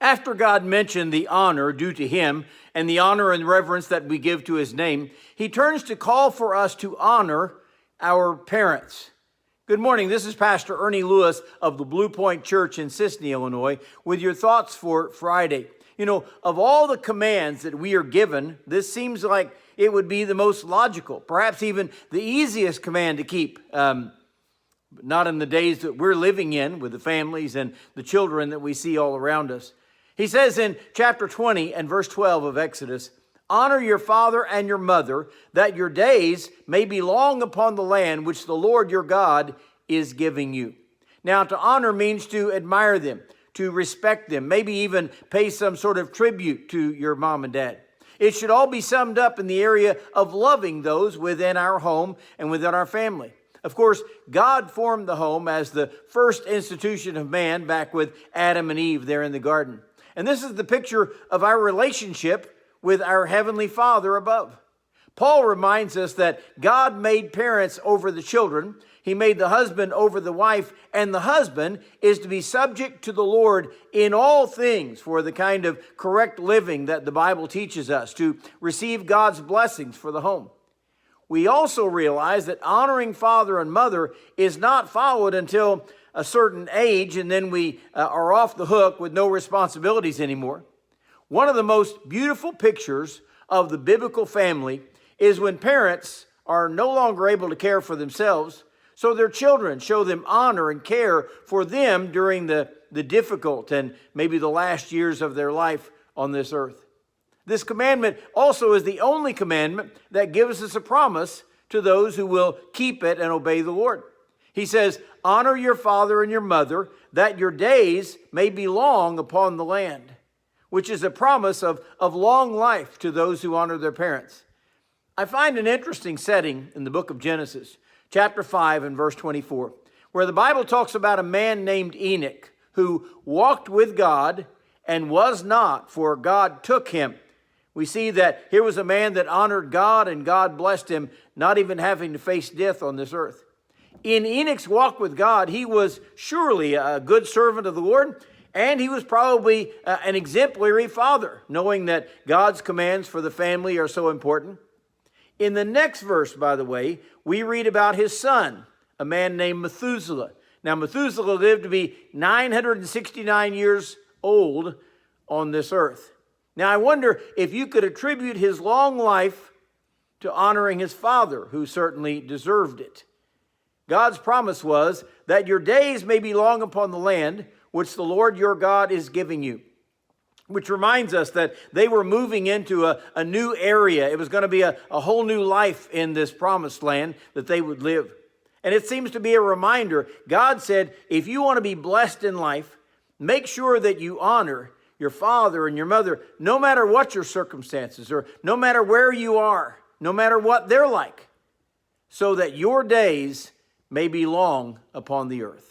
After God mentioned the honor due to him and the honor and reverence that we give to his name, he turns to call for us to honor our parents. Good morning. This is Pastor Ernie Lewis of the Blue Point Church in Sisney, Illinois, with your thoughts for Friday. You know, of all the commands that we are given, this seems like it would be the most logical, perhaps even the easiest command to keep. Not in the days that we're living in with the families and the children that we see all around us. He says in chapter 20 and verse 12 of Exodus, "Honor your father and your mother, that your days may be long upon the land which the Lord your God is giving you." Now, to honor means to admire them, to respect them, maybe even pay some sort of tribute to your mom and dad. It should all be summed up in the area of loving those within our home and within our family. Of course, God formed the home as the first institution of man back with Adam and Eve there in the garden. And this is the picture of our relationship with our Heavenly Father above. Paul reminds us that God made parents over the children. He made the husband over the wife, and the husband is to be subject to the Lord in all things for the kind of correct living that the Bible teaches us, to receive God's blessings for the home. We also realize that honoring father and mother is not followed until a certain age, and then we are off the hook with no responsibilities anymore. One of the most beautiful pictures of the biblical family is when parents are no longer able to care for themselves, so their children show them honor and care for them during the difficult and maybe the last years of their life on this earth. This commandment also is the only commandment that gives us a promise to those who will keep it and obey the Lord. He says, "Honor your father and your mother, that your days may be long upon the land," which is a promise of long life to those who honor their parents. I find an interesting setting in the book of Genesis, chapter 5 and verse 24, where the Bible talks about a man named Enoch who walked with God and was not, for God took him. We see that here was a man that honored God, and God blessed him, not even having to face death on this earth. In Enoch's walk with God, he was surely a good servant of the Lord, and he was probably an exemplary father, knowing that God's commands for the family are so important. In the next verse, by the way, we read about his son, a man named Methuselah. Now, Methuselah lived to be 969 years old on this earth. Now, I wonder if you could attribute his long life to honoring his father, who certainly deserved it. God's promise was that your days may be long upon the land which the Lord your God is giving you, which reminds us that they were moving into a new area. It was going to be a whole new life in this promised land that they would live. And it seems to be a reminder. God said, if you want to be blessed in life, make sure that you honor your father and your mother, no matter what your circumstances or no matter where you are, no matter what they're like, so that your days may be long upon the earth.